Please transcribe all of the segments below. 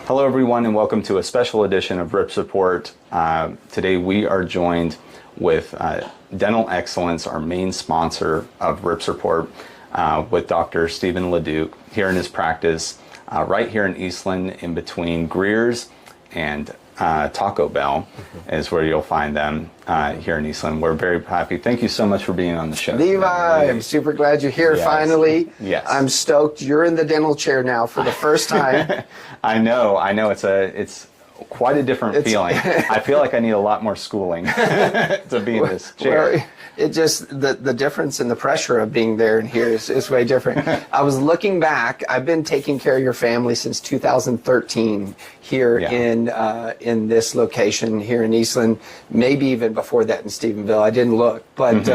Hello everyone and welcome to a special edition of Rip Support. Today we are joined with Dental Excellence, our main sponsor of Rip Support, with Dr. Stephen LaDuque here in his practice right here in Eastland, in between Greer's and Taco Bell is where you'll find them here in Eastland. We're very happy. Thank you so much for being on the show. Levi, I'm super glad you're here finally. Yes. I'm stoked. You're in the dental chair now for the first time. I know. It's quite a different feeling. I feel like I need a lot more schooling to be in this chair. Well, it just, the difference in the pressure of being there and here is way different. I was looking back. I've been taking care of your family since 2013 here in this location here in Eastland, maybe even before that in Stephenville. I didn't look, but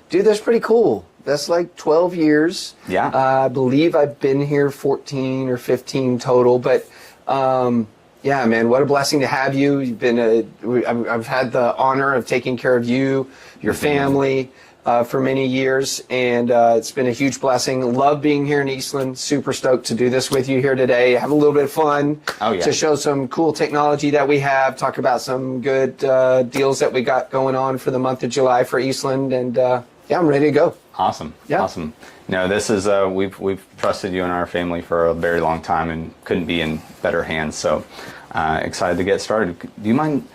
dude, that's pretty cool. That's like 12 years. Yeah. I believe I've been here 14 or 15 total, but yeah, man, what a blessing to have you. You've been I've had the honor of taking care of you, your family, for many years, and it's been a huge blessing. Love being here in Eastland. Super stoked to do this with you here today. Have a little bit of fun to show some cool technology that we have, talk about some good deals that we got going on for the month of July for Eastland, and yeah, I'm ready to go. Awesome. Yeah. Awesome. No, this is we've trusted you and our family for a very long time and couldn't be in better hands. So excited to get started. Do you mind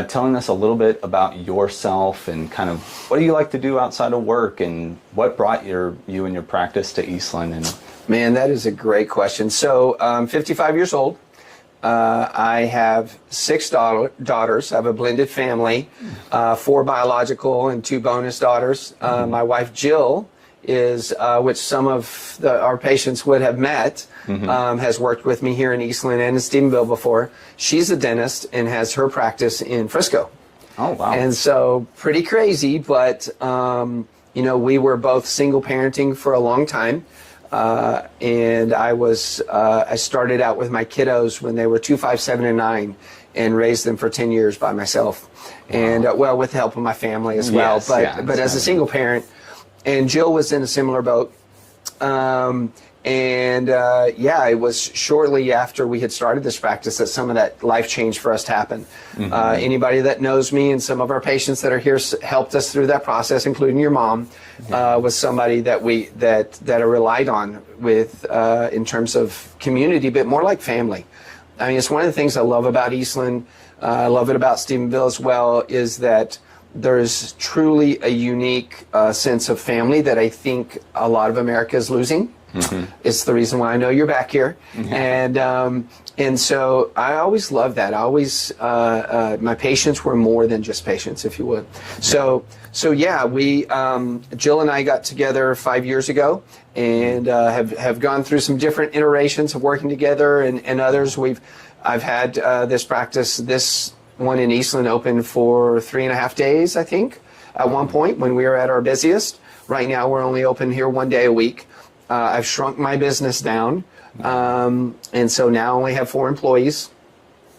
telling us a little bit about yourself and kind of what do you like to do outside of work and what brought you and your practice to Eastland? And man, that is a great question. So I'm 55 years old. I have 6 daughters. I have a blended family, 4 biological and 2 bonus daughters. My wife Jill is, which some of our patients would have met, has worked with me here in Eastland and in Stephenville before. She's a dentist and has her practice in Frisco. Oh, wow. And so pretty crazy, but you know, we were both single parenting for a long time. And I started out with my kiddos when they were 2, 5, 7, and 9 and raised them for 10 years by myself. Wow. And well, with the help of my family as well. Yes, but as a single parent, and Jill was in a similar boat. Yeah, it was shortly after we had started this practice that some of that life change for us happened. Anybody that knows me and some of our patients that are here helped us through that process, including your mom, was somebody that I relied on with in terms of community, but more like family. I mean, it's one of the things I love about Eastland. I love it about Stephenville as well, is that there's truly a unique sense of family that I think a lot of America is losing. It's the reason why I know you're back here. And so I always loved that. I always, my patients were more than just patients, if you would. So yeah, we, Jill and I got together 5 years ago and have gone through some different iterations of working together and others. I've had this practice, this one in Eastland, open for 3.5 days, I think, at one point when we were at our busiest. Right now we're only open here 1 day a week. I've shrunk my business down, and so now I only have 4 employees.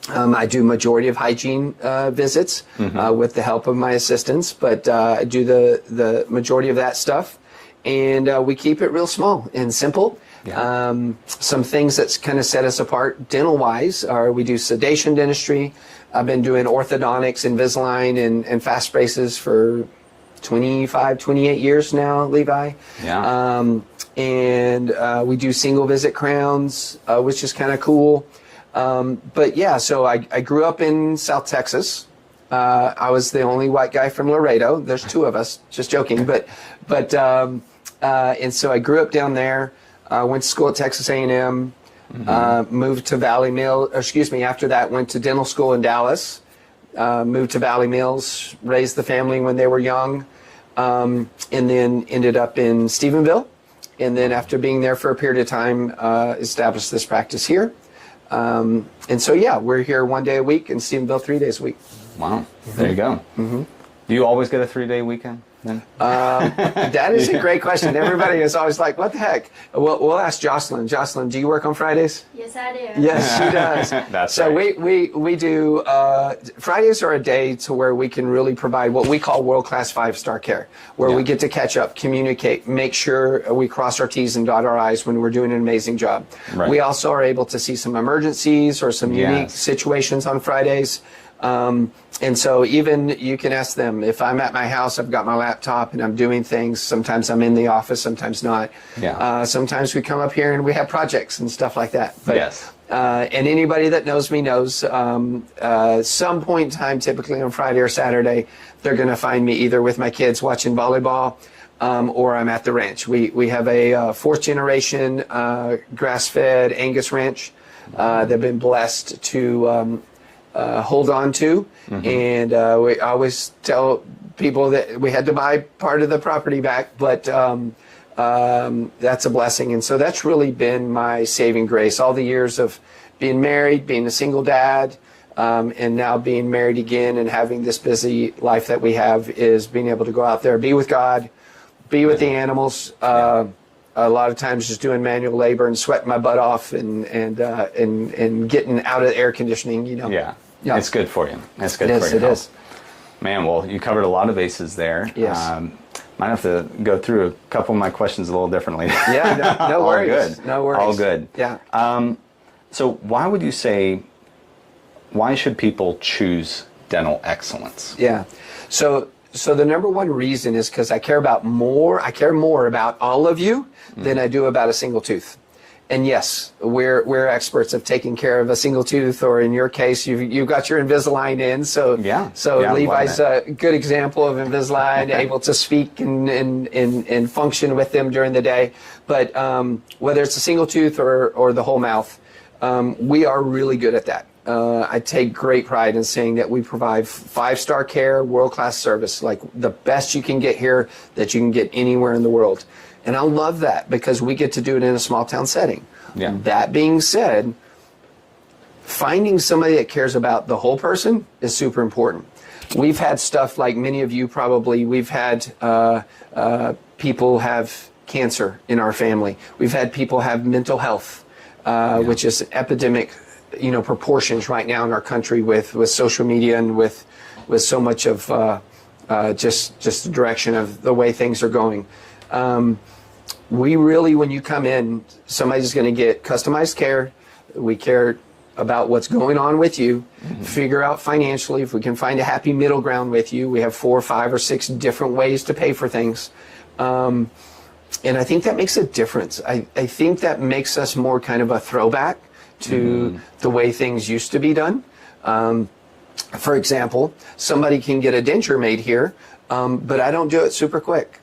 I do majority of hygiene visits with the help of my assistants, but I do the majority of that stuff, and we keep it real small and simple. Some things that's kind of set us apart dental-wise are we do sedation dentistry. I've been doing orthodontics, Invisalign, and fast braces for 25, 28 years now, Levi. And we do single visit crowns, which is kind of cool. But yeah, so I grew up in South Texas. I was the only white guy from Laredo. There's 2 of us, just joking. And so I grew up down there. Went to school at Texas A&M. Moved to Valley Mills. After that, went to dental school in Dallas. Moved to Valley Mills. Raised the family when they were young, and then ended up in Stephenville. And then after being there for a period of time, established this practice here. And so yeah, we're here 1 day a week, in Stephenville 3 days a week. Wow, there you go. Do you always get a 3-day weekend? then? That is a great question. Everybody is always like, what the heck? We'll ask Jocelyn. Jocelyn, do you work on Fridays? Yes, I do. Yes, she does. That's so right. we do, Fridays are a day to where we can really provide what we call world-class 5-star care, where we get to catch up, communicate, make sure we cross our T's and dot our I's when we're doing an amazing job. Right. We also are able to see some emergencies or some unique situations on Fridays. And so even you can ask them, if I'm at my house, I've got my laptop and I'm doing things. Sometimes I'm in the office, sometimes not. Yeah. Sometimes we come up here and we have projects and stuff like that. But, Yes. and anybody that knows me knows some point in time, typically on Friday or Saturday, they're going to find me either with my kids watching volleyball or I'm at the ranch. We have a fourth generation grass-fed Angus ranch. They've been blessed to hold on to, and we always tell people that we had to buy part of the property back, but that's a blessing. And so that's really been my saving grace. All the years of being married, being a single dad, and now being married again and having this busy life that we have is being able to go out there, be with God, be with the animals. A lot of times just doing manual labor and sweating my butt off and getting out of air conditioning, you know. Yeah. Yeah. It's good for you. It's good It for is, your it health. is. Man, well, you covered a lot of bases there. Yes. Might have to go through a couple of my questions a little differently. Yeah, no All worries. good. No worries. All good. Yeah. So why would you say, why should people choose dental excellence? Yeah. So the number one reason is because I care more about all of you than I do about a single tooth. And yes, we're experts of taking care of a single tooth, or in your case, you've got your Invisalign in. So Levi's a good example of Invisalign, able to speak and function with them during the day. But whether it's a single tooth or the whole mouth, we are really good at that. I take great pride in saying that we provide 5-star care, world-class service, like the best you can get here that you can get anywhere in the world. And I love that because we get to do it in a small town setting. Yeah. That being said, finding somebody that cares about the whole person is super important. We've had stuff like many of you probably, we've had people have cancer in our family. We've had people have mental health, which is epidemic, proportions right now in our country with social media and with so much of just the direction of the way things are going. We really, when you come in, somebody's going to get customized care. We care about what's going on with you, figure out financially if we can find a happy middle ground with you. We have 4, 5, or 6 different ways to pay for things. And I think that makes a difference. I think that makes us more kind of a throwback to the way things used to be done. For example, somebody can get a denture made here, but I don't do it super quick.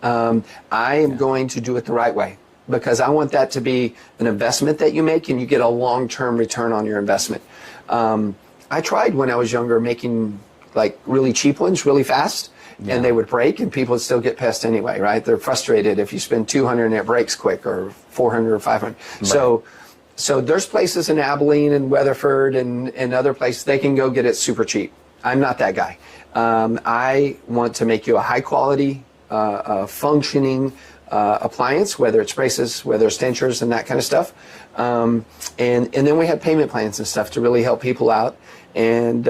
I am going to do it the right way because I want that to be an investment that you make and you get a long-term return on your investment. I tried when I was younger making like really cheap ones really fast and they would break and people would still get pissed anyway, right? They're frustrated if you spend $200 and it breaks quick or $400 or $500. Right. So there's places in Abilene and Weatherford and other places they can go get it super cheap. I'm not that guy. I want to make you a high quality functioning appliance, whether it's braces, whether it's dentures and that kind of stuff. And then we have payment plans and stuff to really help people out. And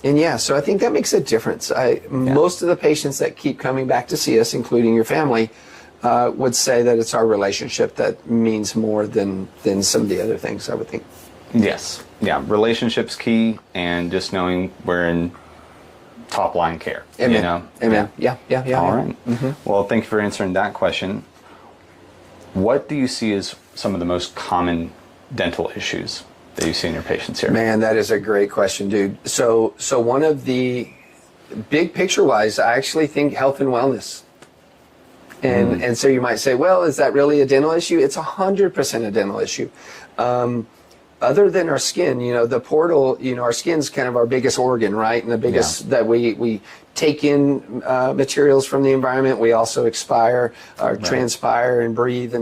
yeah, so I think that makes a difference. Most of the patients that keep coming back to see us, including your family, would say that it's our relationship that means more than some of the other things, I would think. Yes. Yeah. Relationships key, and just knowing we're in top line care. Amen. Amen. Yeah. All right. Well, thank you for answering that question. What do you see as some of the most common dental issues that you see in your patients here? Man, that is a great question, dude. So one of the big picture wise, I actually think health and wellness. And so you might say, well, is that really a dental issue? It's 100% a dental issue. Other than our skin, the portal, our skin's kind of our biggest organ, right? And the biggest that we take in materials from the environment. We also expire, or transpire and breathe.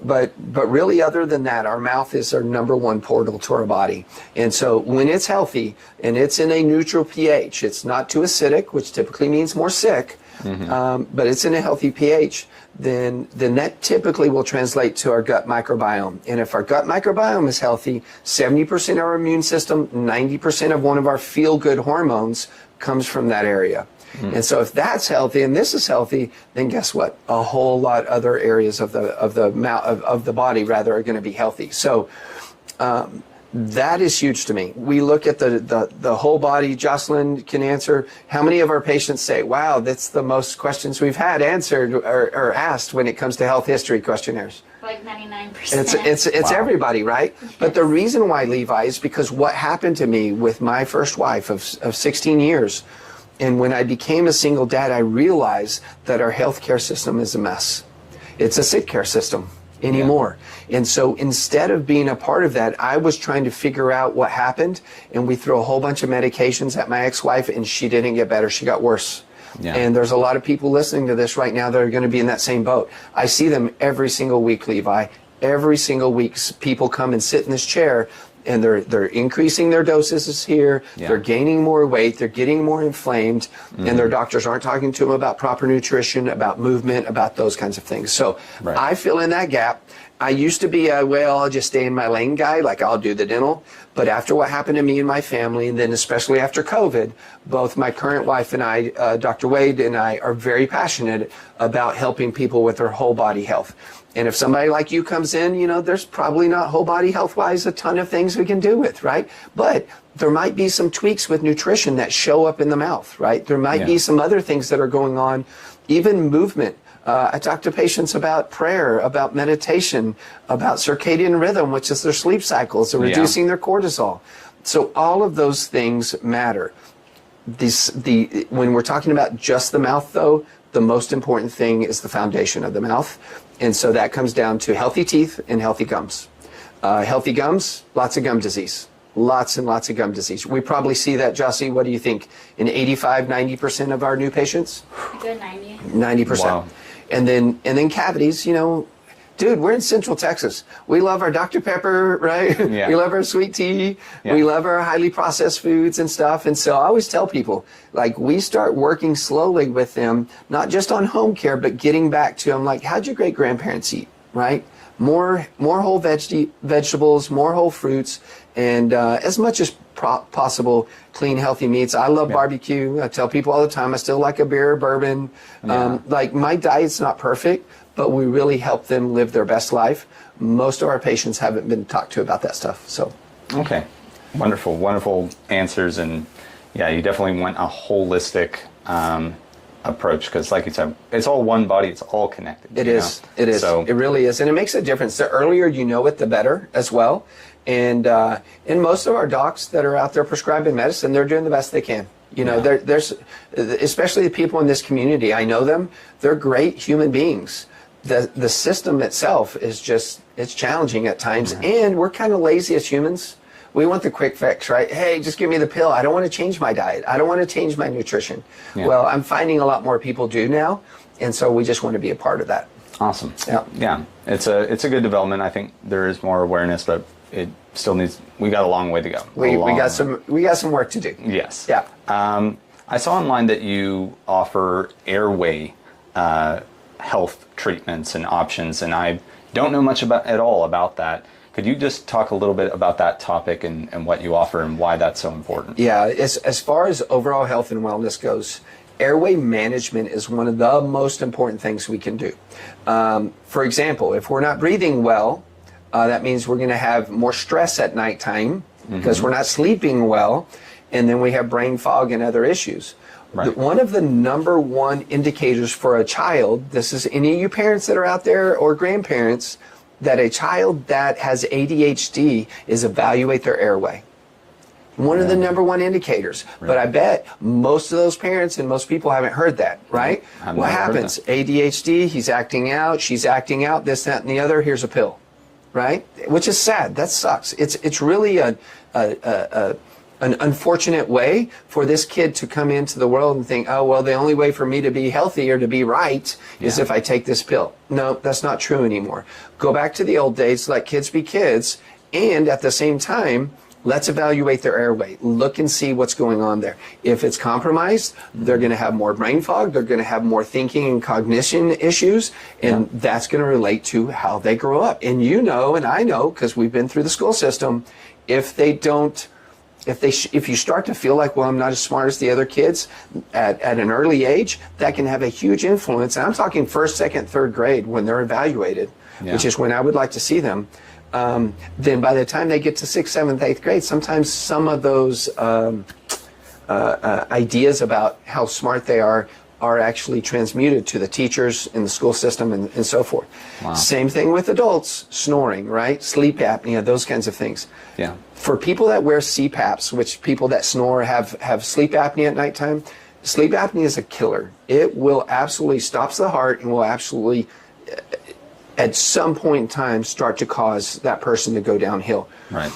But really, other than that, our mouth is our number one portal to our body. And so when it's healthy and it's in a neutral pH, it's not too acidic, which typically means more sick. but it's in a healthy pH, then that typically will translate to our gut microbiome. And if our gut microbiome is healthy, 70% of our immune system, 90% of one of our feel-good hormones comes from that area. And so if that's healthy and this is healthy, then guess what? A whole lot other areas of the body rather are going to be healthy. So that is huge to me. We look at the whole body. Jocelyn can answer. How many of our patients say, wow, that's the most questions we've had answered or asked when it comes to health history questionnaires? Like 99%. It's everybody, right? But the reason why, Levi, is because what happened to me with my first wife of 16 years, and when I became a single dad, I realized that our healthcare system is a mess. It's a sick care system anymore. And so instead of being a part of that, I was trying to figure out what happened, and we threw a whole bunch of medications at my ex-wife, and she didn't get better. She got worse. And there's a lot of people listening to this right now that are going to be in that same boat. I see them every single week, Levi. Every single week, people come and sit in this chair, and they're increasing their doses here. They're gaining more weight. They're getting more inflamed, and their doctors aren't talking to them about proper nutrition, about movement, about those kinds of things. So I fill in that gap. I used to be a, well, I'll just stay in my lane guy, like I'll do the dental. But after what happened to me and my family, and then especially after COVID, both my current wife and I, Dr. Wade and I, are very passionate about helping people with their whole body health. And if somebody like you comes in, you know, there's probably not whole body health-wise a ton of things we can do with, right? But there might be some tweaks with nutrition that show up in the mouth, right? There might be some other things that are going on, even movement. I talk to patients about prayer, about meditation, about circadian rhythm, which is their sleep cycles, and reducing their cortisol. So all of those things matter. When we're talking about just the mouth, though, the most important thing is the foundation of the mouth. And so that comes down to healthy teeth and healthy gums. Healthy gums, lots of gum disease. Lots and lots of gum disease. We probably see that, Jossie, what do you think, in 85, 90% of our new patients? A good 90. 90%. Wow. And then cavities, you know, dude, we're in Central Texas. We love our Dr. Pepper, right? We love our sweet tea. We love our highly processed foods and stuff. And so I always tell people, like, we start working slowly with them, not just on home care, but getting back to them, like, how'd your great grandparents eat, right? More whole vegetables, more whole fruits, and as much as possible, clean, healthy meats. I love barbecue. I tell people all the time, I still like a beer or bourbon. Like, my diet's not perfect, but we really help them live their best life. Most of our patients haven't been talked to about that stuff. So, okay, wonderful answers, and you definitely want a holistic approach, because, like you said, it's all one body, it's all connected. It is. So, it really is, and it makes a difference. The earlier you know it, the better as well. And most of our docs that are out there prescribing medicine, they're doing the best they can. You know, there's, especially the people in this community, I know them, they're great human beings. The system itself is just, it's challenging at times, and we're kind of lazy as humans. We want the quick fix, right? Hey, just give me the pill. I don't want to change my diet. I don't want to change my nutrition. Well, I'm finding a lot more people do now, and so we just want to be a part of that. Awesome. Yeah. It's a good development. I think there is more awareness, but it still needs, we got a long way to go. We got some work to do. Yes. Yeah. I saw online that you offer airway health treatments and options, and I don't know much at all about that. Could you just talk a little bit about that topic and what you offer and why that's so important? Yeah, as far as overall health and wellness goes, airway management is one of the most important things we can do. For example, if we're not breathing well, that means we're going to have more stress at nighttime because we're not sleeping well, and then we have brain fog and other issues. Right. One of the number one indicators for a child, this is any of you parents that are out there or grandparents, that a child that has ADHD is evaluate their airway. One of the number one indicators. But I bet most of those parents and most people haven't heard that, right? What happens? ADHD, he's acting out, she's acting out, this, that, and the other, here's a pill, right? Which is sad. That sucks. It's really an unfortunate way for this kid to come into the world and think, oh, well, the only way for me to be healthy or to be right is if I take this pill. No, that's not true anymore. Go back to the old days, let kids be kids, and at the same time, Let's evaluate their airway. Look and see what's going on there. If it's compromised, they're going to have more brain fog. They're going to have more thinking and cognition issues. And that's going to relate to how they grow up. And you know, and I know, because we've been through the school system, if you start to feel like, well, I'm not as smart as the other kids at an early age, that can have a huge influence. And I'm talking first, second, third grade when they're evaluated, which is when I would like to see them. Then by the time they get to 6th, 7th, 8th grade, sometimes some of those ideas about how smart they are actually transmuted to the teachers in the school system and so forth. Wow. Same thing with adults, snoring, right? Sleep apnea, those kinds of things. Yeah. For people that wear CPAPs, which people that snore have sleep apnea at nighttime, sleep apnea is a killer. It will absolutely stops the heart and will absolutely at some point in time start to cause that person to go downhill. Right.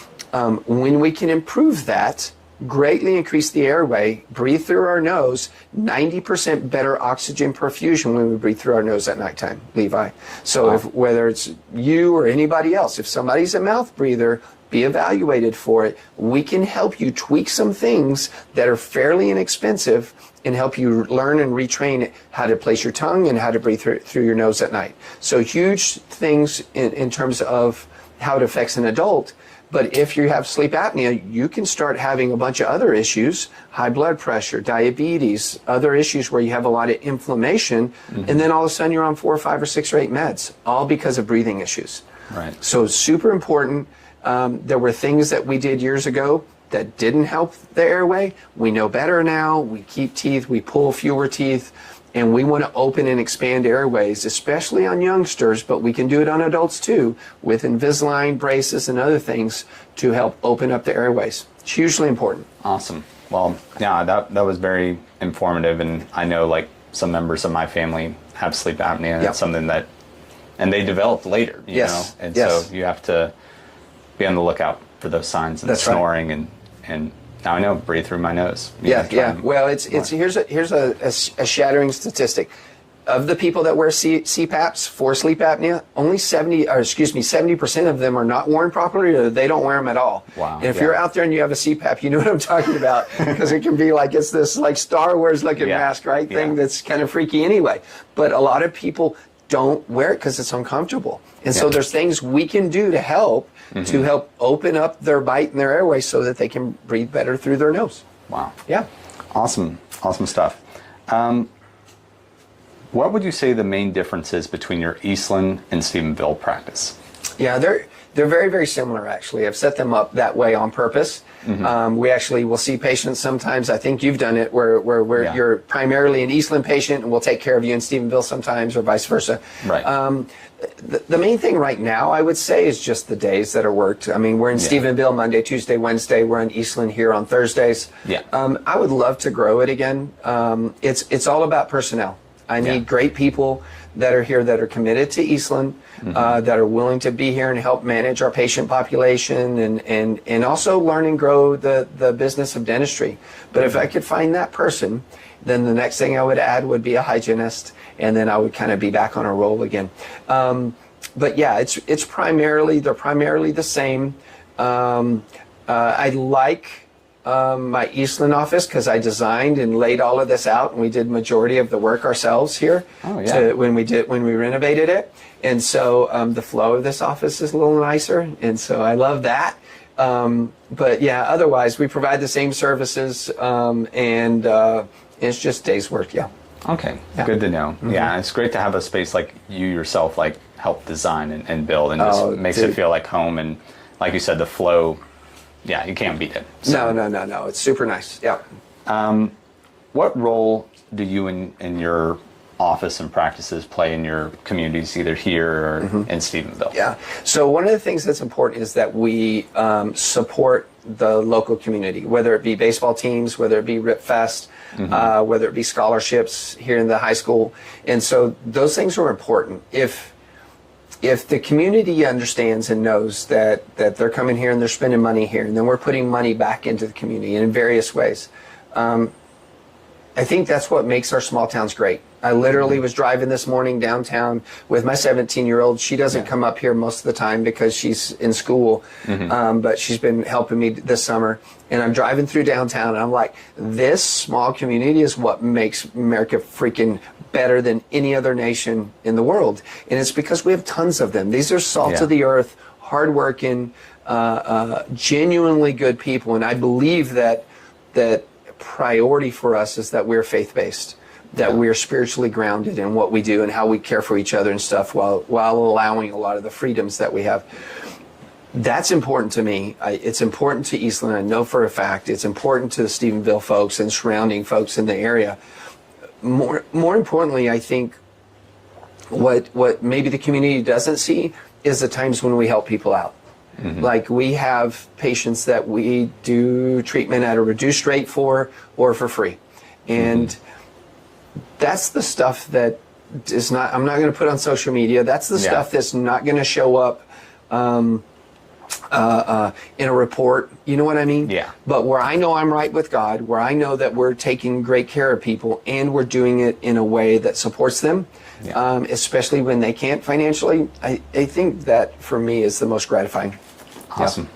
When we can improve that, greatly increase the airway, breathe through our nose, 90% better oxygen perfusion when we breathe through our nose at nighttime, Levi. So whether it's you or anybody else, if somebody's a mouth breather, be evaluated for it. We can help you tweak some things that are fairly inexpensive and help you learn and retrain how to place your tongue and how to breathe through your nose at night. So huge things in terms of how it affects an adult. But if you have sleep apnea, you can start having a bunch of other issues, high blood pressure, diabetes, other issues where you have a lot of inflammation, and then all of a sudden you're on 4 or 5 or 6 or 8 meds, all because of breathing issues. Right. So super important. There were things that we did years ago that didn't help the airway. We know better now. We keep teeth, we pull fewer teeth, and we want to open and expand airways, especially on youngsters, but we can do it on adults too, with Invisalign, braces, and other things to help open up the airways. It's hugely important. Awesome. Well, yeah, that was very informative, and I know like some members of my family have sleep apnea, and it's something that, and they developed later, you know, and so you have to be on the lookout for those signs and snoring and now I know, breathe through my nose. Well, here's a shattering statistic. Of the people that wear CPAPs for sleep apnea, only 70% of them are not worn properly, or they don't wear them at all. Wow. And if you're out there and you have a CPAP, you know what I'm talking about, because it can be like it's this like Star Wars looking mask, right? Thing that's kind of freaky anyway. But a lot of people don't wear it because it's uncomfortable. And so there's things we can do to help open up their bite and their airway so that they can breathe better through their nose. Wow. Yeah. Awesome stuff. What would you say the main difference is between your Eastland and Stephenville practice? Yeah, they're very, very similar, actually. I've set them up that way on purpose. We actually will see patients sometimes, I think you've done it, where you're primarily an Eastland patient and we'll take care of you in Stephenville sometimes, or vice versa. Right. The main thing right now, I would say, is just the days that are worked. I mean, we're in Stephenville Monday, Tuesday, Wednesday. We're in Eastland here on Thursdays. Yeah. I would love to grow it again. It's all about personnel. I need great people that are here that are committed to Eastland, that are willing to be here and help manage our patient population and also learn and grow the business of dentistry. But if I could find that person, then the next thing I would add would be a hygienist, and then I would kind of be back on a roll again. But yeah, they're primarily the same. I like my Eastland office because I designed and laid all of this out, and we did majority of the work ourselves here when we renovated it. And so the flow of this office is a little nicer, and so I love that. But yeah, otherwise we provide the same services, and it's just days work. Yeah. Okay, good to know. Yeah, it's great to have a space like you yourself like help design and build, and just makes it feel like home. And like you said, the flow. Yeah, you can't beat it. So. No. It's super nice. Yeah. What role do you in your office and practices play in your communities, either here or in Stephenville? Yeah. So one of the things that's important is that we support the local community, whether it be baseball teams, whether it be Rip Fest, whether it be scholarships here in the high school. And so those things are important. If the community understands and knows that they're coming here and they're spending money here, and then we're putting money back into the community in various ways, I think that's what makes our small towns great. I literally was driving this morning downtown with my 17-year-old. She doesn't come up here most of the time because she's in school, but she's been helping me this summer. And I'm driving through downtown, and I'm like, this small community is what makes America freaking better than any other nation in the world. And it's because we have tons of them. These are salt of the earth, hardworking, genuinely good people. And I believe that priority for us is that we're faith-based, that we're spiritually grounded in what we do and how we care for each other and stuff, while allowing a lot of the freedoms that we have. That's important to me. It's important to Eastland. I know for a fact it's important to the Stephenville folks and surrounding folks in the area. More importantly, I think what maybe the community doesn't see is the times when we help people out. Like, we have patients that we do treatment at a reduced rate for, or for free. And that's the stuff that is not, I'm not going to put on social media. That's the stuff that's not going to show up in a report. You know what I mean? Yeah. But where I know I'm right with God, where I know that we're taking great care of people and we're doing it in a way that supports them, especially when they can't financially, I think that for me is the most gratifying. Awesome.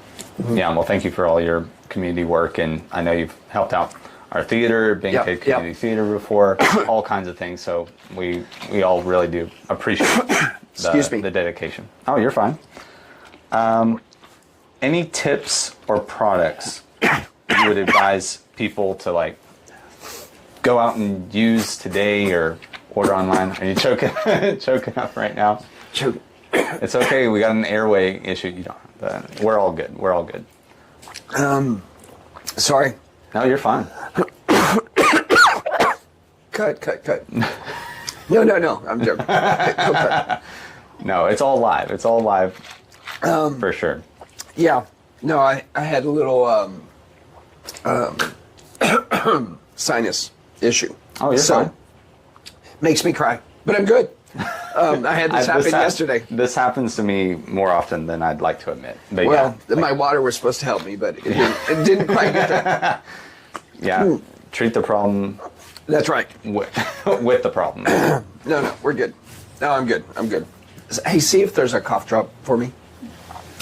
Yeah, well, thank you for all your community work, and I know you've helped out our theater, Bankhead Community Theater before, all kinds of things, so we all really do appreciate the dedication. Oh, you're fine. Any tips or products you would advise people to, like, go out and use today or order online? Are you choking up right now? Choking. It's okay. We got an airway issue. You don't. But we're all good. We're all good. Sorry. No, you're fine. Cut. No. I'm joking. No, it's all live. It's all live for sure. Yeah. No, I had a little sinus issue. Oh, you're fine. Makes me cry, but I'm good. I had this happen yesterday. This happens to me more often than I'd like to admit. But my water was supposed to help me, but it didn't quite get there. Yeah, treat the problem. That's right. With the problem. No, we're good. No, I'm good. Hey, see if there's a cough drop for me.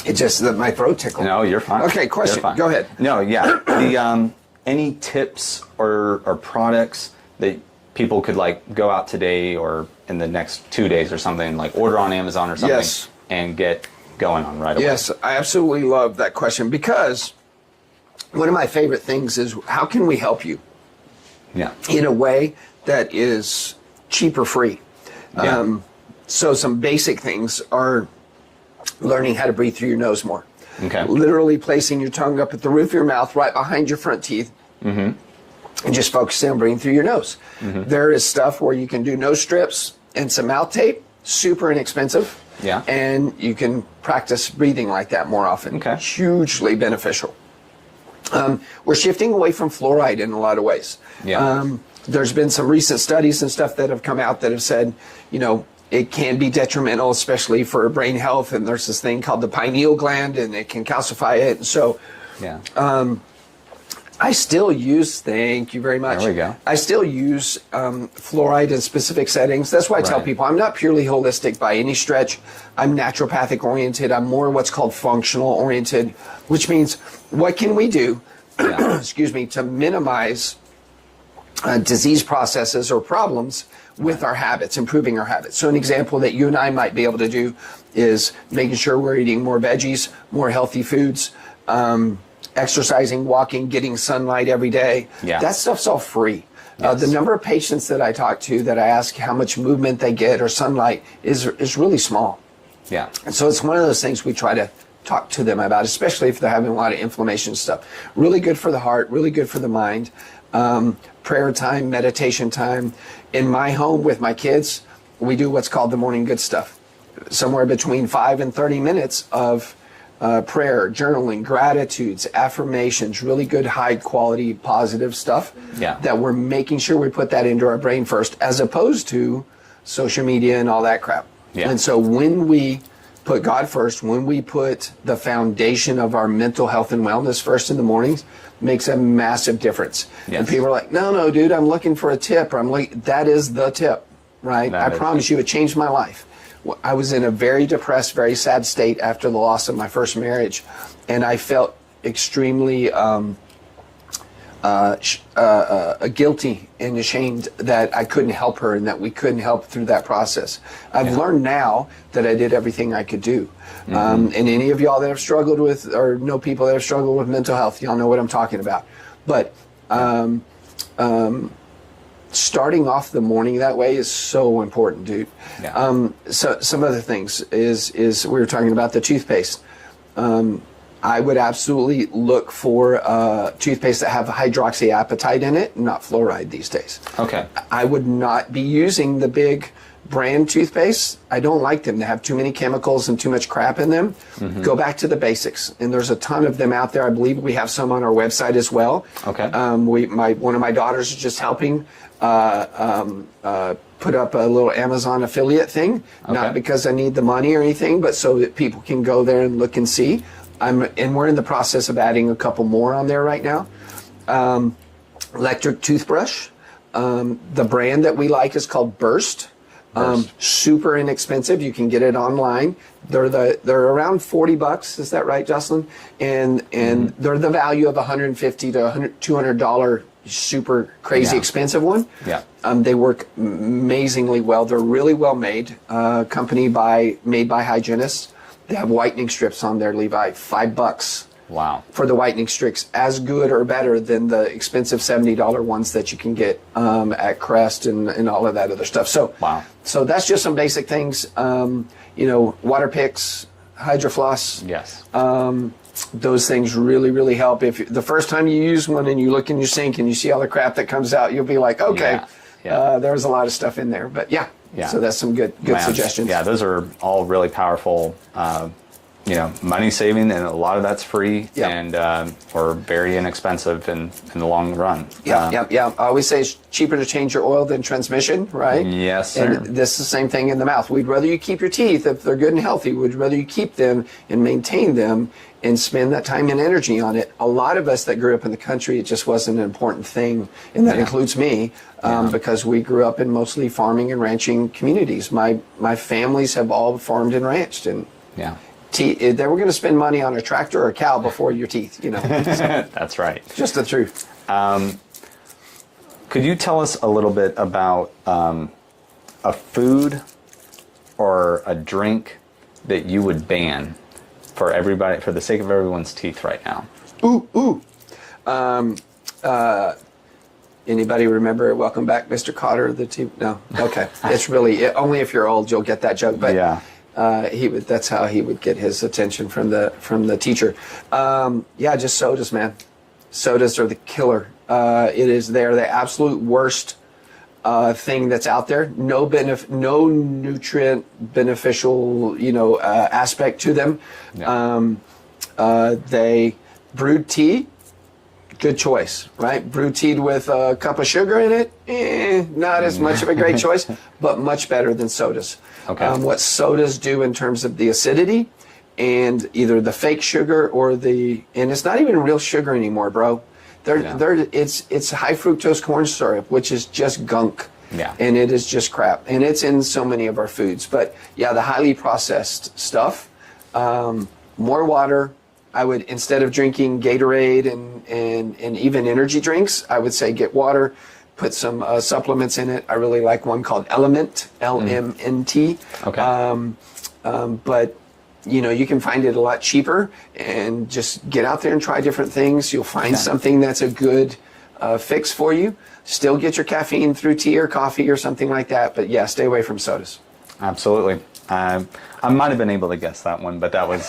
It's just that my throat tickled. No, you're fine. Okay, question. Go ahead. No, yeah. Any tips or products that people could, like, go out today or in the next 2 days or something, like order on Amazon or something, and get going on right away? Yes, I absolutely love that question, because one of my favorite things is, how can we help you in a way that is cheap or free? So some basic things are learning how to breathe through your nose more. Okay. Literally placing your tongue up at the roof of your mouth, right behind your front teeth, and just focusing on breathing through your nose. There is stuff where you can do nose strips and some mouth tape, super inexpensive. Yeah. And you can practice breathing like that more often. Okay. Hugely beneficial. We're shifting away from fluoride in a lot of ways. Yeah. There's been some recent studies and stuff that have come out that have said, it can be detrimental, especially for brain health. And there's this thing called the pineal gland, and it can calcify it. And so, I still use, thank you very much. There we go. I still use fluoride in specific settings. That's why I tell people I'm not purely holistic by any stretch. I'm naturopathic oriented. I'm more what's called functional oriented, which means what can we do, to minimize disease processes or problems with our habits, improving our habits. So an example that you and I might be able to do is making sure we're eating more veggies, more healthy foods, exercising, walking, getting sunlight every day. Yeah. That stuff's all free. Yes. The number of patients that I talk to that I ask how much movement they get or sunlight is really small. Yeah. And so it's one of those things we try to talk to them about, especially if they're having a lot of inflammation stuff. Really good for the heart, really good for the mind. Prayer time, meditation time. In my home with my kids, we do what's called the morning good stuff. Somewhere between 5 and 30 minutes of prayer, journaling, gratitudes, affirmations, really good, high quality, positive stuff that we're making sure we put that into our brain first, as opposed to social media and all that crap. Yeah. And so when we put God first, when we put the foundation of our mental health and wellness first in the mornings, makes a massive difference. Yes. And people are like, no, dude, I'm looking for a tip. Or I'm like, that is the tip. right? I promise you, it changed my life. I was in a very depressed, very sad state after the loss of my first marriage, and I felt extremely guilty and ashamed that I couldn't help her and that we couldn't help through that process. I've learned now that I did everything I could do. And any of y'all that have struggled with, or know people that have struggled with mental health, y'all know what I'm talking about. But starting off the morning that way is so important, dude. So some other things is we were talking about the toothpaste. I would absolutely look for toothpaste that have hydroxyapatite in it, not fluoride these days. Okay. I would not be using the big brand toothpaste. I don't like them. They have too many chemicals and too much crap in them. Go back to the basics. And there's a ton of them out there. I believe we have some on our website as well. Okay. One of my daughters is just helping put up a little Amazon affiliate thing. Not because I need the money or anything, but so that people can go there and look and see. And we're in the process of adding a couple more on there right now. Electric toothbrush. The brand that we like is called Burst. Super inexpensive. You can get it online. They're around $40. Is that right, Jocelyn? And they're the value of $150 to $200 super crazy expensive one. They work amazingly well. They're really well made. Company made by hygienists. They have whitening strips on there, Levi. $5. Wow. For the whitening strips, as good or better than the expensive $70 ones that you can get at Crest and all of that other stuff. So, so that's just some basic things. Water picks, Hydrofloss. Yes. Those things really, really help. If the first time you use one and you look in your sink and you see all the crap that comes out, you'll be like, okay, there's a lot of stuff in there. But so that's some good suggestions. Yeah, those are all really powerful. Money saving, and a lot of that's free and or very inexpensive in the long run. I always say it's cheaper to change your oil than transmission, right? Yes, sir. And this is the same thing in the mouth. We'd rather you keep your teeth if they're good and healthy. We'd rather you keep them and maintain them and spend that time and energy on it. A lot of us that grew up in the country, it just wasn't an important thing, and that includes me, because we grew up in mostly farming and ranching communities. My families have all farmed and ranched, and they were going to spend money on a tractor or a cow before your teeth, So, that's right. Just the truth. Could you tell us a little bit about a food or a drink that you would ban for everybody, for the sake of everyone's teeth right now? Anybody remember Welcome Back, Mr. Cotter? No? Okay. It's really, only if you're old you'll get that joke, but that's how he would get his attention from the teacher. Just sodas, man. Sodas are the killer. They're the absolute worst thing that's out there. No nutrient beneficial, aspect to them. They brewed tea, good choice, right? Brewed tea with a cup of sugar in it, not as much of a great choice, but much better than sodas. Okay. What sodas do in terms of the acidity and either the fake sugar and it's not even real sugar anymore, bro. It's high fructose corn syrup, which is just gunk. And it is just crap. And it's in so many of our foods. But the highly processed stuff, more water. I would, instead of drinking Gatorade and even energy drinks, I would say get water, put some supplements in it. I really like one called Element, LMNT. Okay. But you can find it a lot cheaper, and just get out there and try different things. You'll find something that's a good fix for you. Still get your caffeine through tea or coffee or something like that. But stay away from sodas. Absolutely. I might have been able to guess that one, but that was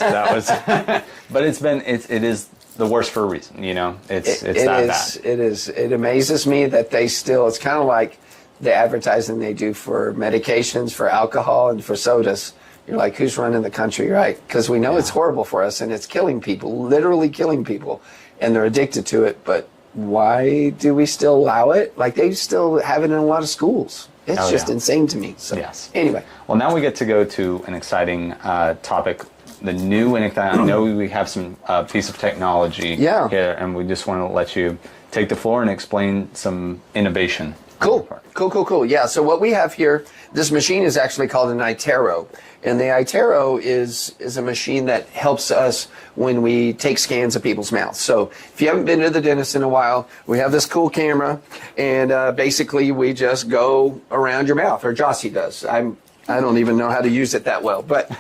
but it is the worst for a reason, It's that bad. It is. It amazes me that it's kind of like the advertising they do for medications, for alcohol, and for sodas. You're like, who's running the country, right? Because we know it's horrible for us, and it's killing people, literally killing people, and they're addicted to it. But why do we still allow it? Like, they still have it in a lot of schools. It's just insane to me. So anyway. Well, now we get to go to an exciting topic, the new and exciting. I know we have some piece of technology here, and we just want to let you take the floor and explain some innovation Cool. Yeah, so what we have here, this machine is actually called an iTero. And the iTero is a machine that helps us when we take scans of people's mouths. So if you haven't been to the dentist in a while, we have this cool camera, and basically we just go around your mouth, or Jossie does. I don't even know how to use it that well, but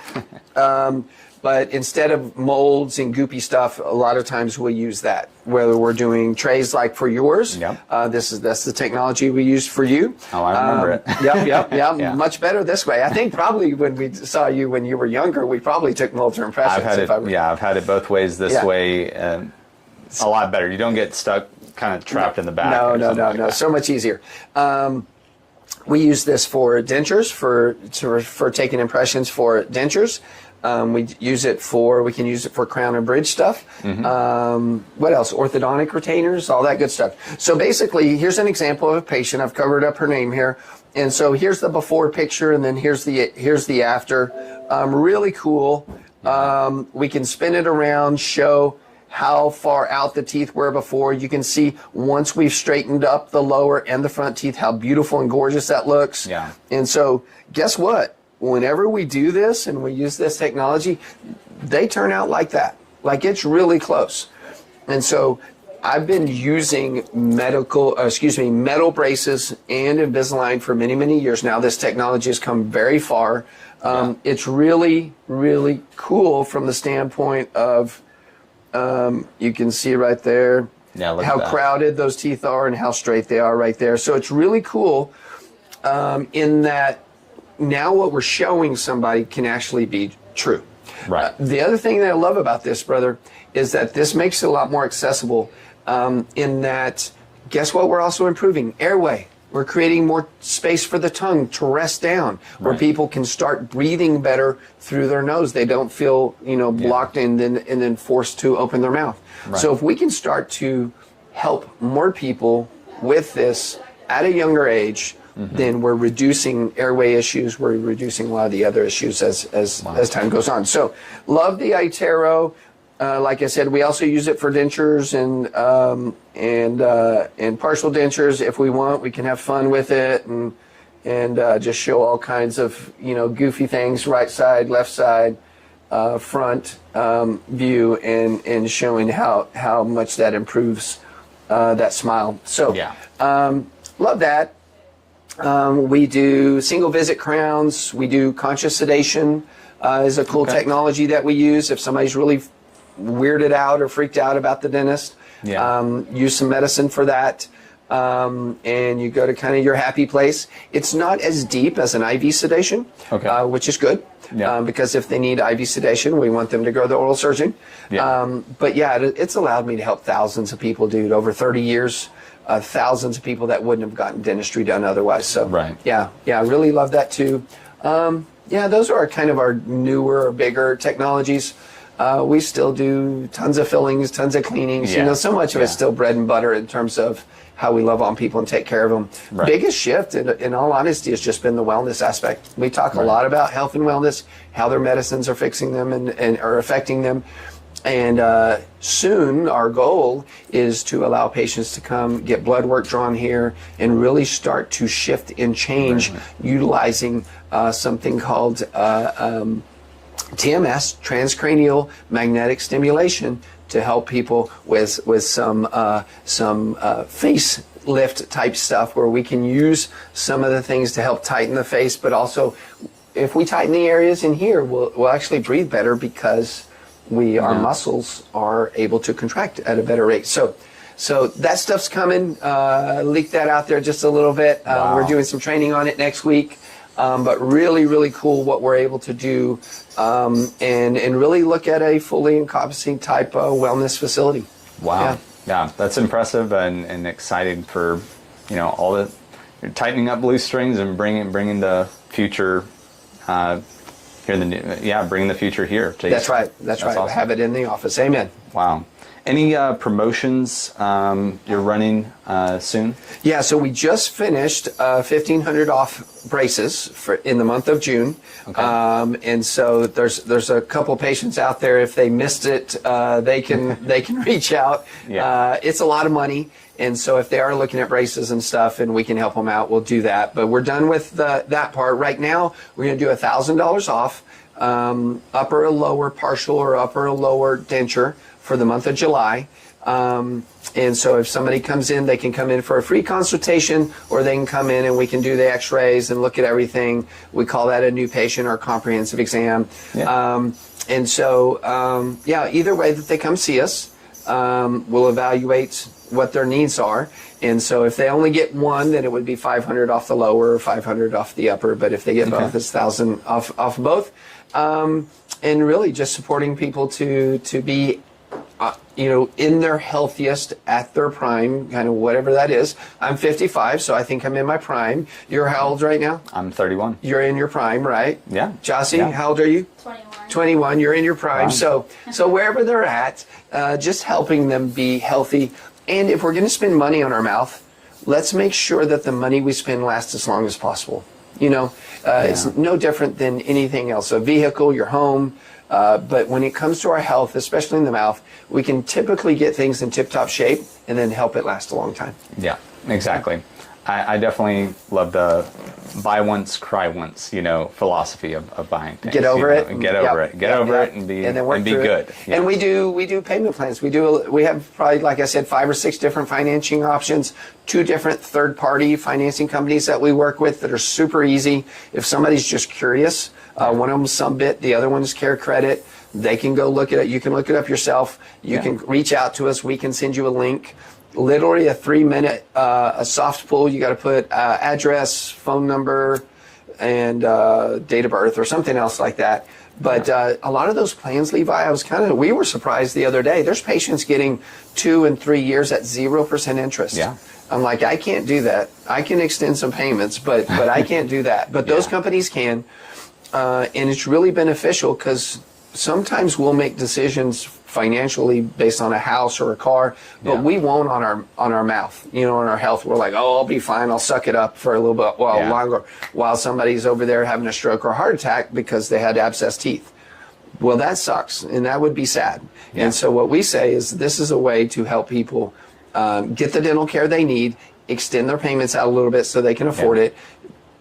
but instead of molds and goopy stuff, a lot of times we use that. Whether we're doing trays like for yours, that's the technology we used for you. Oh, I remember it. Yeah, much better this way. I think probably when we saw you when you were younger, we probably took molds or impressions. I've had it both ways. This way, a lot better. You don't get stuck, kind of trapped in the back. No. So much easier. We use this for dentures, for taking impressions for dentures. We can use it for crown and bridge stuff. What else? Orthodontic retainers, all that good stuff. So basically, here's an example of a patient. I've covered up her name here. And so here's the before picture, and then here's the after. Really cool. We can spin it around, show how far out the teeth were before. You can see once we've straightened up the lower and the front teeth, how beautiful and gorgeous that looks. Yeah. And so guess what? Whenever we do this and we use this technology, they turn out like that. Like, it's really close. And so I've been using metal braces and Invisalign for many, many years now. This technology has come very far. It's really, really cool from the standpoint of, you can see right there how crowded those teeth are and how straight they are right there. So it's really cool in that now what we're showing somebody can actually be true. Right. The other thing that I love about this, brother, is that this makes it a lot more accessible in that, guess what, we're also improving? Airway. We're creating more space for the tongue to rest down, where people can start breathing better through their nose. They don't feel, blocked and then forced to open their mouth. Right. So if we can start to help more people with this at a younger age, then we're reducing airway issues. We're reducing a lot of the other issues as time goes on. So love the iTero. Like I said, we also use it for dentures and partial dentures. If we want, we can have fun with it and just show all kinds of goofy things, right side, left side, front view, and showing how much that improves that smile. So love that. We do single visit crowns. We do conscious sedation is a cool technology that we use if somebody's really weirded out or freaked out about the dentist. Use some medicine for that. And you go to kind of your happy place. It's not as deep as an IV sedation, which is good. Because if they need IV sedation, we want them to go to the oral surgeon. But it's allowed me to help thousands of people, dude, over 30 years. Thousands of people that wouldn't have gotten dentistry done otherwise. So I really love that too. Those are kind of our newer or bigger technologies. We still do tons of fillings, tons of cleanings. So much of it's still bread and butter in terms of how we love on people and take care of them. Biggest shift, in all honesty, has just been the wellness aspect. We talk a lot about health and wellness, how their medicines are fixing them and are affecting them. And soon our goal is to allow patients to come get blood work drawn here and really start to shift and change utilizing something called TMS, transcranial magnetic stimulation, to help people with some face lift type stuff, where we can use some of the things to help tighten the face, but also if we tighten the areas in here, we'll actually breathe better because our muscles are able to contract at a better rate. So that stuff's coming. Leak that out there just a little bit. We're doing some training on it next week. But really, really cool what we're able to do, and really look at a fully encompassing type wellness facility. Wow. Yeah, that's impressive and exciting for, all the tightening up loose strings and bringing the future bringing the future here. That's right. Awesome. Have it in the office. Amen. Wow. Any promotions you're running soon? Yeah, so we just finished 1,500 off braces in the month of June. Okay. And so there's a couple patients out there. If they missed it, they can reach out. Yeah. It's a lot of money. And so if they are looking at braces and stuff and we can help them out, we'll do that. But we're done with that part. Right now, we're going to do $1,000 off upper or lower partial or upper or lower denture for the month of July. And so if somebody comes in, they can come in for a free consultation, or they can come in and we can do the x-rays and look at everything. We call that a new patient or comprehensive exam. Yeah. And so, either way that they come see us, we'll evaluate what their needs are. And so if they only get one, then it would be 500 off the lower or 500 off the upper. But if they get both, it's 1,000 off both. And really just supporting people to be in their healthiest at their prime, kind of whatever that is. I'm 55, so I think I'm in my prime. You're how old right now? I'm 31. You're in your prime, right? Yeah. Jossie, Yeah. how old are you? 21. 21, you're in your prime. Wow. So wherever they're at, just helping them be healthy. And if we're going to spend money on our mouth, let's make sure that the money we spend lasts as long as possible. It's no different than anything else. A vehicle, your home. But when it comes to our health, especially in the mouth, we can typically get things in tip-top shape and then help it last a long time. Yeah, exactly. I definitely love the buy once, cry once, philosophy of buying things. Get over it. Get over it. Get over it and be good. Yeah. And we do payment plans. We have probably, like I said, 5 or 6 different financing options, 2 different third-party financing companies that we work with that are super easy. If somebody's just curious, one of them is Sumbit, the other one is Care Credit. They can go look at it. You can look it up yourself. You can reach out to us. We can send you a link. Literally a 3-minute a soft pull. You got to put address, phone number, and date of birth or something else like that. But a lot of those plans, Levi, we were surprised the other day. There's patients getting 2 and 3 years at 0% interest. Yeah. I'm like, I can't do that. I can extend some payments, but I can't do that. But those companies can. And it's really beneficial because sometimes we'll make decisions financially based on a house or a car, but we won't on our mouth, on our health. We're like, oh, I'll be fine. I'll suck it up for a little bit longer while somebody's over there having a stroke or a heart attack because they had abscessed teeth. Well, that sucks, and that would be sad. Yeah. And so what we say is this is a way to help people get the dental care they need, extend their payments out a little bit so they can afford it.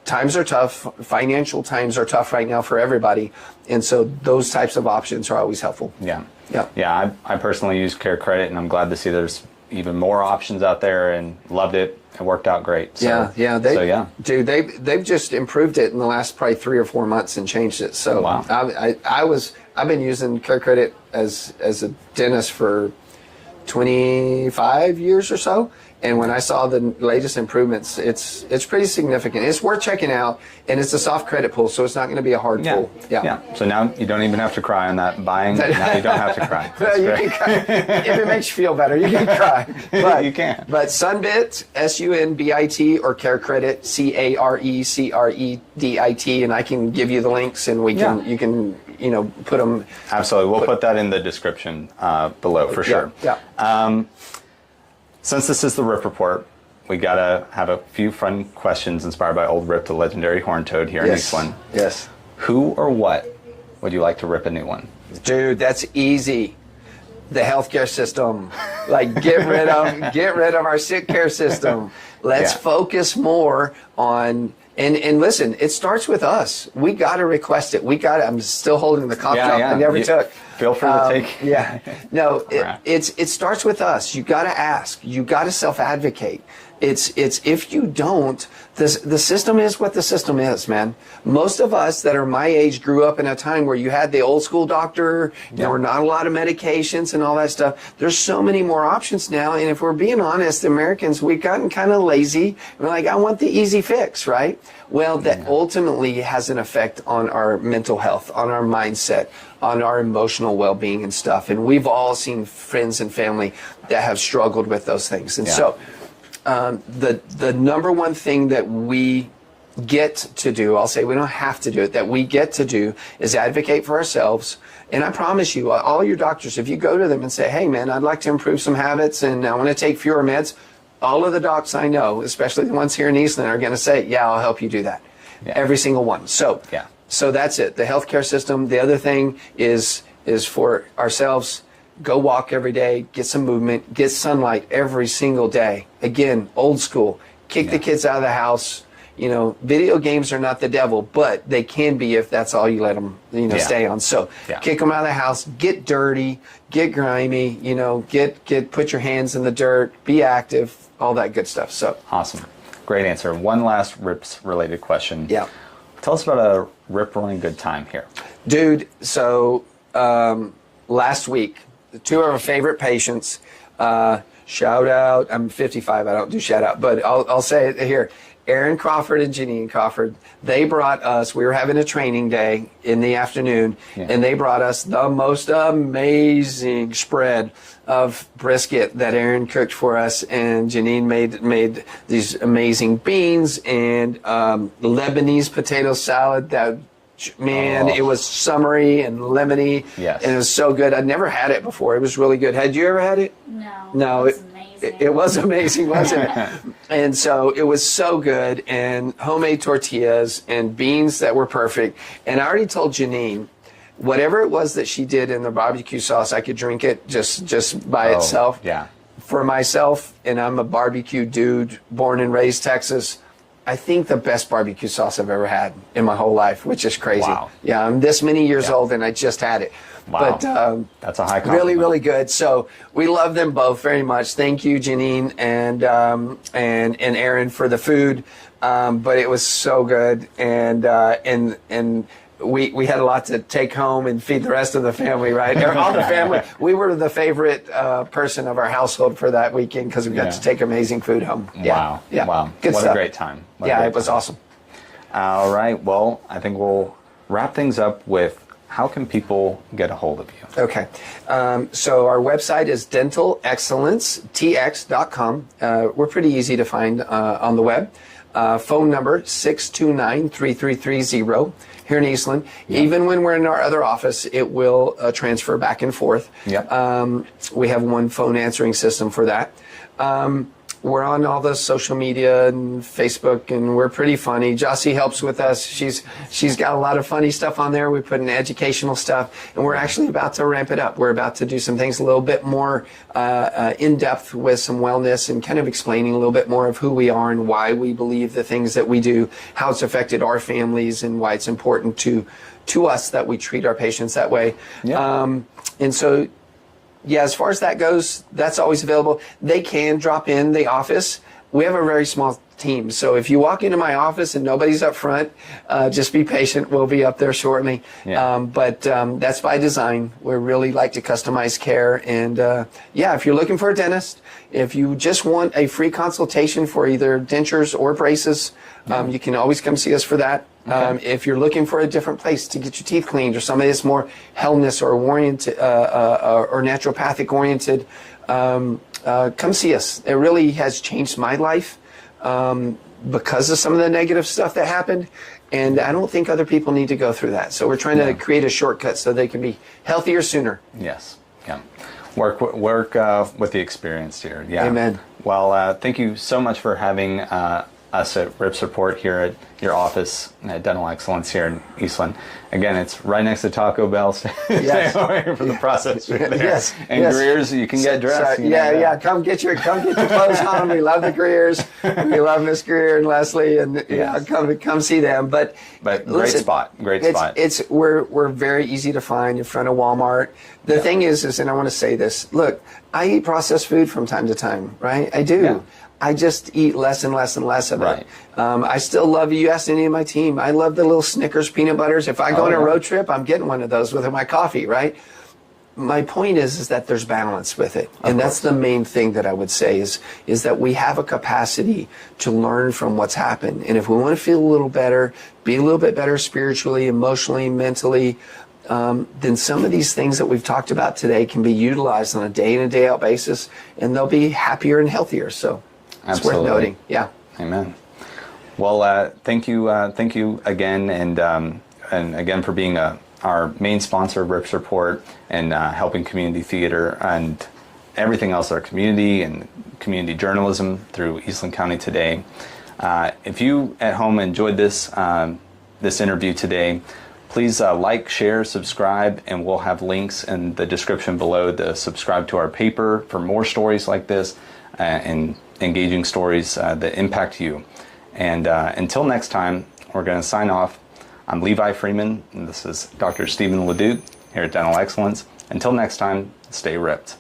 Times are tough. Financial times are tough right now for everybody. And so those types of options are always helpful. Yeah. Yeah. Yeah. I personally use Care Credit, and I'm glad to see there's even more options out there, and loved it. It worked out great. So, Dude, they've just improved it in the last probably 3 or 4 months and changed it. So wow. I've been using Care Credit as a dentist for 25 years or so. And when I saw the latest improvements, it's pretty significant. It's worth checking out, and it's a soft credit pull, so it's not going to be a hard pull. Yeah. So now you don't even have to cry on that buying. Now you don't have to cry. Well, you can cry. If it makes you feel better, you can cry. But, you can. But Sunbit, SUNBIT, or Care Credit, CARECREDIT, and I can give you the links, and you can put them. Absolutely. We'll put that in the description below for sure. Yeah. Since this is the Rip Report, we got to have a few fun questions inspired by old Rip, the legendary horned toad here in Eastland. Yes. Who or what would you like to rip a new one? Dude, that's easy. The healthcare system. Like, get rid of our sick care system. Let's focus more on. And listen, it starts with us. We got to request it. I'm still holding the cough drop I never took. Feel free to take. Yeah. No, it starts with us. You got to ask. You got to self-advocate. It's if you don't, the system is what the system is, man. Most of us that are my age grew up in a time where you had the old school doctor. There were not a lot of medications and all that stuff. There's so many more options now. And if we're being honest, Americans, we've gotten kind of lazy. We're like, I want the easy fix, right? Well, that ultimately has an effect on our mental health, on our mindset, on our emotional well-being and stuff. And we've all seen friends and family that have struggled with those things. And so the number one thing that we get to do, I'll say we don't have to do it, that we get to do is advocate for ourselves And I promise you, all your doctors, if you go to them and say, hey, man, I'd like to improve some habits and I want to take fewer meds, all of the docs I know, especially the ones here in Eastland, are going to say, yeah, I'll help you do that. Yeah. Every single one. So that's it. The healthcare system. The other thing is for ourselves, go walk every day, get some movement, get sunlight every single day. Again, old school. Kick the kids out of the house. You know, video games are not the devil, but they can be if that's all you let them, stay on. So kick them out of the house, get dirty, get grimy, put your hands in the dirt, be active, all that good stuff. So awesome. Great answer. One last RIPS related question. Yeah. Tell us about a RIP running good time here. Dude, so last week, two of our favorite patients, shout out, I'm 55, I don't do shout out, but I'll say it here. Aaron Crawford and Janine Crawford, they brought us, we were having a training day in the afternoon, and they brought us the most amazing spread of brisket that Aaron cooked for us, and Janine made these amazing beans and Lebanese potato salad that, man, it was summery and lemony, and it was so good. I'd never had it before. It was really good. Had you ever had it? No. It was amazing, wasn't it? And so it was so good, and homemade tortillas and beans that were perfect. And I already told Janine, whatever it was that she did in the barbecue sauce, I could drink it just by itself. Yeah. For myself, and I'm a barbecue dude, born and raised Texas, I think the best barbecue sauce I've ever had in my whole life, which is crazy. Wow. Yeah, I'm this many years old and I just had it. Wow. But that's a high compliment. Really, really good. So we love them both very much. Thank you, Janine and Aaron, for the food. But it was so good, and we had a lot to take home and feed the rest of the family, right? All the family. We were the favorite person of our household for that weekend because we got to take amazing food home. Wow. Yeah. Wow. Good what stuff. A great time. It was awesome. All right. Well, I think we'll wrap things up with how can people get a hold of you? Okay. So our website is dentalexcellencetx.com. We're pretty easy to find on the web. Phone number 629-3330 here in Eastland. Even when we're in our other office, it will transfer back and forth. We have one phone answering system for that. We're on all the social media and Facebook, and we're pretty funny. Jossie helps with us. She's got a lot of funny stuff on there. We put in educational stuff, and we're actually about to ramp it up. We're about to do some things a little bit more in depth with some wellness and kind of explaining a little bit more of who we are and why we believe the things that we do, how it's affected our families, and why it's important to us that we treat our patients that way. And so, yeah, as far as that goes, that's always available. They can drop in the office. We have a very small team. So if you walk into my office and nobody's up front, just be patient. We'll be up there shortly. But that's by design. We really like to customize care. And if you're looking for a dentist, if you just want a free consultation for either dentures or braces, you can always come see us for that. If you're looking for a different place to get your teeth cleaned or somebody that's more wellness or oriented or naturopathic oriented, come see us. It really has changed my life because of some of the negative stuff that happened. And I don't think other people need to go through that. So we're trying to create a shortcut so they can be healthier sooner. Yes. Yeah. Work with the experience here. Yeah. Amen. Well, thank you so much for having us at RIPS Report here at your office at Dental Excellence here in Eastland. Again, it's right next to Taco Bell. Stay away from the process right there. And Greer's, you can get dressed. Come get your clothes on. We love the Greers. We love Miss Greer and Leslie, and come see them. But great listen, spot. We're very easy to find in front of Walmart. The thing is, and I want to say this. Look, I eat processed food from time to time, right? I do. Yeah. I just eat less and less and less of it. I still love, you asked any of my team, I love the little Snickers peanut butters. If I go on a road trip, I'm getting one of those with my coffee, right? My point is that there's balance with it. And that's the main thing that I would say is that we have a capacity to learn from what's happened. And if we want to feel a little better, be a little bit better spiritually, emotionally, mentally, then some of these things that we've talked about today can be utilized on a day in and day out basis, and they'll be happier and healthier. So it's worth noting. Yeah. Amen. Well, thank you again, and again for being a our main sponsor of Rips Report and helping community theater and everything else, our community and community journalism through Eastland County Today. If you at home enjoyed this interview today, please like, share, subscribe, and we'll have links in the description below to subscribe to our paper for more stories like this and engaging stories that impact you. And until next time, we're going to sign off. I'm Levi Freeman, and this is Dr. Stephen LaDuque here at Dental Excellence. Until next time, stay ripped.